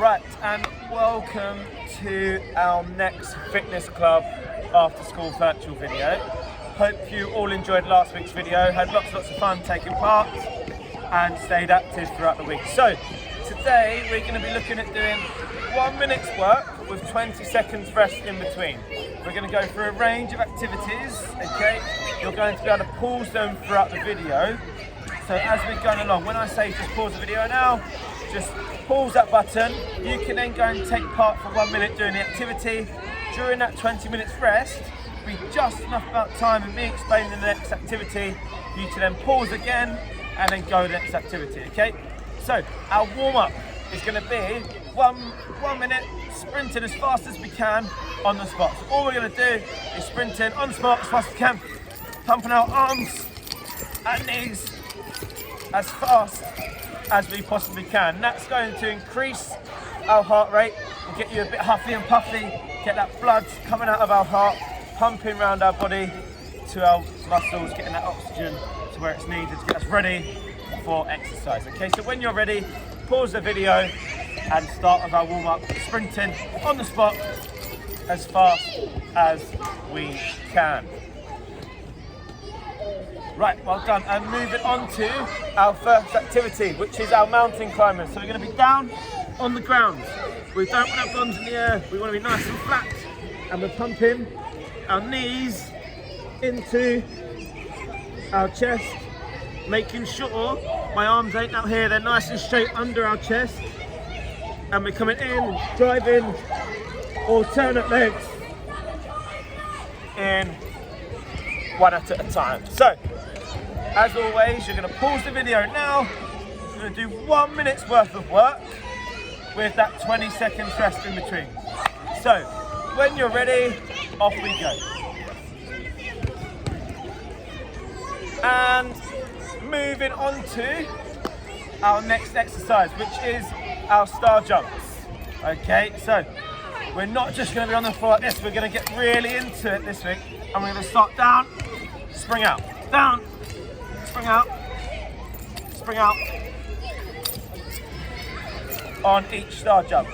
Right, and welcome to our next fitness club after school virtual video. Hope you all enjoyed last week's video, had lots of fun taking part and stayed active throughout the week. So today we're going to be looking at doing 1 minute's work with 20 seconds rest in between. We're going to go through a range of activities, okay? You're going to be able to pause them throughout the video. So as we're going along, when I say just pause the video now, just pause that button. You can then go and take part for 1 minute doing the activity. During that 20 minutes rest, be just enough about time and me explaining the next activity for you to then pause again and then go to the next activity, okay? So our warm-up is going to be one minute sprinting as fast as we can on the spot. So all we're going to do is sprinting on the spot as fast as we can, pumping our arms and knees as fast as we possibly can. And that's going to increase our heart rate and get you a bit huffy and puffy, get that blood coming out of our heart, pumping around our body to our muscles, getting that oxygen to where it's needed to get us ready for exercise. Okay, so when you're ready, pause the video and start with our warm-up, sprinting on the spot as fast as we can. Right, well done. And moving on to our first activity, which is our mountain climbers. So we're going to be down on the ground. We don't want our bums in the air. We want to be nice and flat. And we're pumping our knees into our chest, making sure my arms ain't out here. They're nice and straight under our chest. And we're coming in, driving alternate legs in one at a time. So, as always, you're going to pause the video now. You're going to do 1 minute's worth of work with that 20 seconds rest in between. So, when you're ready, off we go. And moving on to our next exercise, which is our star jumps. Okay, so we're not just going to be on the floor like this, we're going to get really into it this week. And we're going to start down, spring out, down, spring out on each star jump.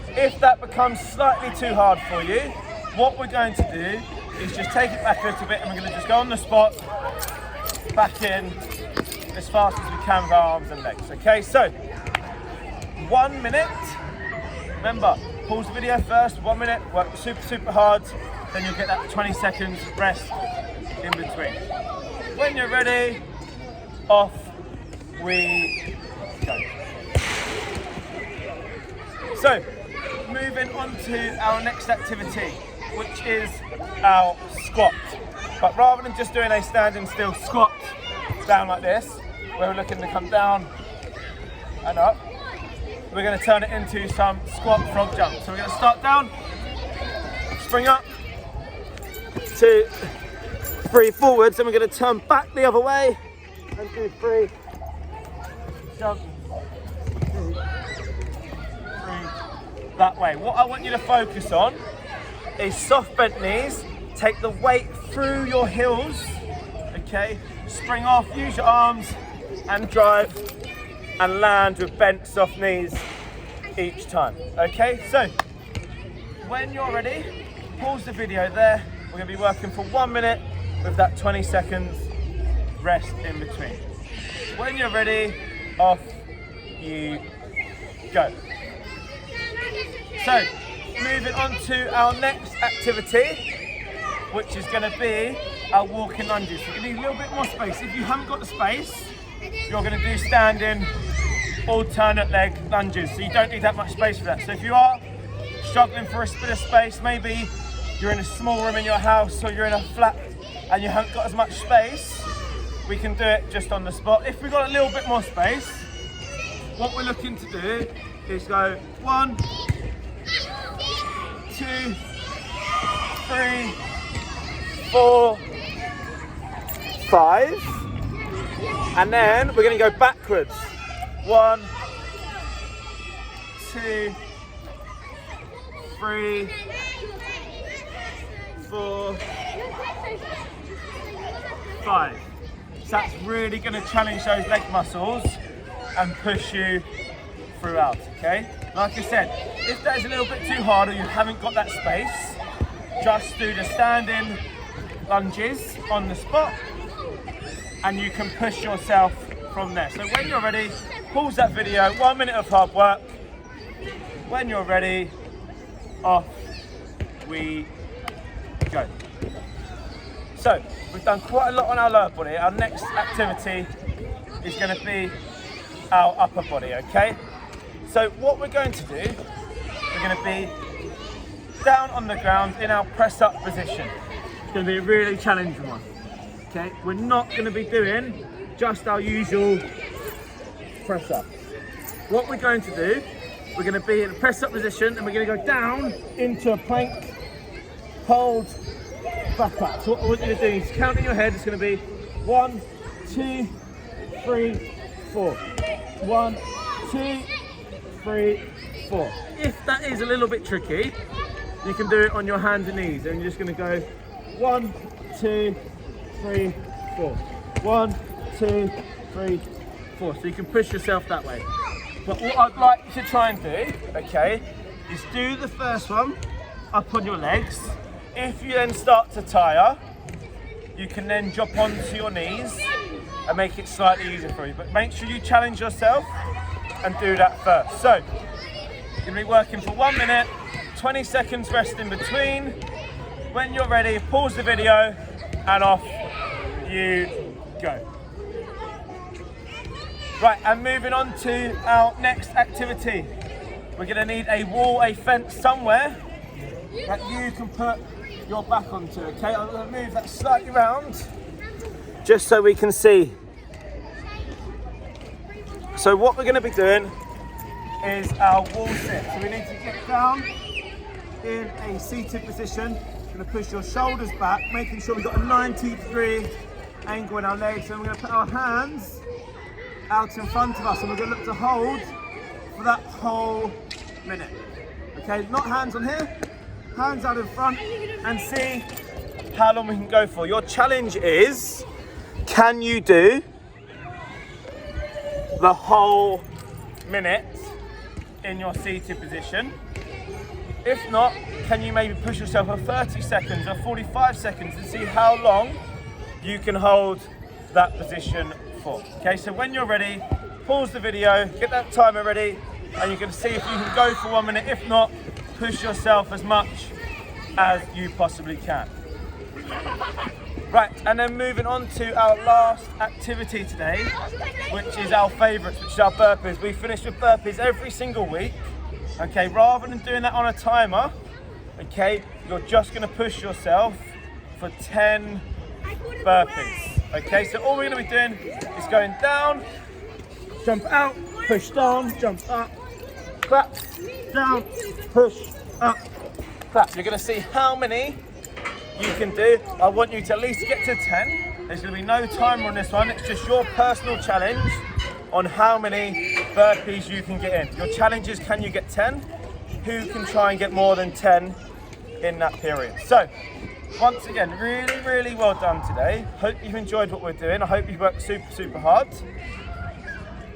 If that becomes slightly too hard for you, what we're going to do is just take it back a little bit and we're going to just go on the spot, back in as fast as we can with our arms and legs. Okay, so 1 minute. Remember, pause the video first, 1 minute, work super hard, then you'll get that 20 seconds rest in between. When you're ready, off we go. So, moving on to our next activity, which is our squat. But rather than just doing a standing still squat down like this, where we're looking to come down and up, we're going to turn it into some squat frog jumps. So we're going to start down, spring up, 2, 3 forwards, and we're going to turn back the other way and do 3, jump, 2, 3, that way. What I want you to focus on is soft bent knees, take the weight through your heels, okay, spring off, use your arms and drive and land with bent soft knees each time. Okay, so when you're ready, pause the video there. We're going to be working for 1 minute with that 20 seconds rest in between. When you're ready, off you go. So moving on to our next activity, which is going to be our walking lunges. So you need a little bit more space. If you haven't got the space, you're going to do standing alternate leg lunges, so you don't need that much space for that. So if you are struggling for a bit of space, maybe you're in a small room in your house or you're in a flat and you haven't got as much space, we can do it just on the spot. If we've got a little bit more space, what we're looking to do is go 1, 2, 3, 4, 5, and then we're going to go backwards. 1, 2, 3, 4, 5. So that's really going to challenge those leg muscles and push you throughout, okay? Like I said, if that is a little bit too hard or you haven't got that space, just do the standing lunges on the spot and you can push yourself from there. So when you're ready, pause that video, 1 minute of hard work. When you're ready, off we go. So we've done quite a lot on our lower body. Our next activity is going to be our upper body, okay? So what we're going to do, we're going to be down on the ground in our press up position. It's going to be a really challenging one, okay? We're not going to be doing just our usual press up. What we're going to do, we're going to be in a press up position and we're going to go down into a plank, hold, back up. So what I want you to do is count in your head. It's going to be 1, 2, 3, 4. 1, 2, 3, 4. If that is a little bit tricky, you can do it on your hands and knees, and you're just going to go 1, 2, 3, 4. 1, 2, 3, 4. So you can push yourself that way. But what I'd like you to try and do, okay, is do the first one up on your legs. If you then start to tire, you can then drop onto your knees and make it slightly easier for you. But make sure you challenge yourself and do that first. So, you're going to be working for 1 minute, 20 seconds rest in between. When you're ready, pause the video and off you go. Right, and moving on to our next activity. We're going to need a wall, a fence somewhere that you can put your back onto, okay? I'm going to move that slightly round just so we can see. So what we're going to be doing is our wall sit. So we need to get down in a seated position. We're going to push your shoulders back, making sure we've got a 90-degree angle in our legs. And we're going to put our hands out in front of us and we're going to look to hold for that whole minute. Okay, not hands on here, hands out in front, and see how long we can go for. Your challenge is, can you do the whole minute in your seated position? If not, can you maybe push yourself for 30 seconds or 45 seconds and see how long you can hold that position for? Okay, so when you're ready, pause the video, get that timer ready, and you can see if you can go for 1 minute. If not, push yourself as much as you possibly can. Right, and then moving on to our last activity today, which is our favourites, which is our burpees. We finish with burpees every single week. Okay, rather than doing that on a timer, okay, you're just going to push yourself for 10 burpees. Okay, so all we're going to be doing is going down, jump out, push down, jump up, clap, down, push, up, clap. You're going to see how many you can do. I want you to at least get to 10. There's going to be no timer on this one. It's just your personal challenge on how many burpees you can get in. Your challenge is, can you get 10? Who can try and get more than 10 in that period? So, once again, really, really well done today. Hope you've enjoyed what we're doing. I hope you've worked super, super hard.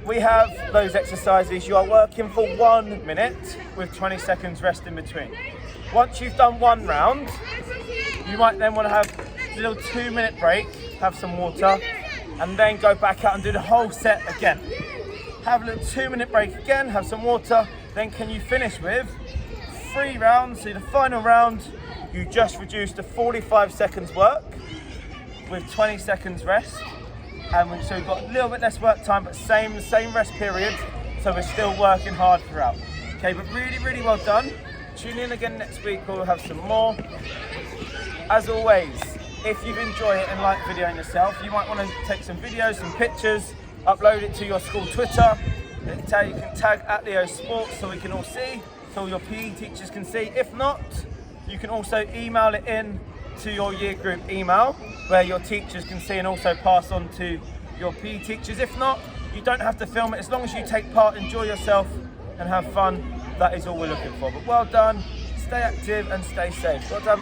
We have those exercises. You are working for 1 minute with 20 seconds rest in between. Once you've done one round, you might then want to have a little 2-minute break, have some water, and then go back out and do the whole set again. Have a little 2-minute break again, have some water, then can you finish with 3 rounds? So the final round, you just reduced to 45 seconds work with 20 seconds rest. And so we've got a little bit less work time, but same rest period. So we're still working hard throughout. Okay, but really, really well done. Tune in again next week where we'll have some more. As always, if you've enjoyed it and liked videoing yourself, you might want to take some videos, some pictures, upload it to your school Twitter. You can tag at Leo Sports so we can all see, so all your PE teachers can see. If not, you can also email it in to your year group email where your teachers can see and also pass on to your PE teachers. If not, you don't have to film it. As long as you take part, enjoy yourself and have fun, that is all we're looking for. But well done, stay active and stay safe. Well done.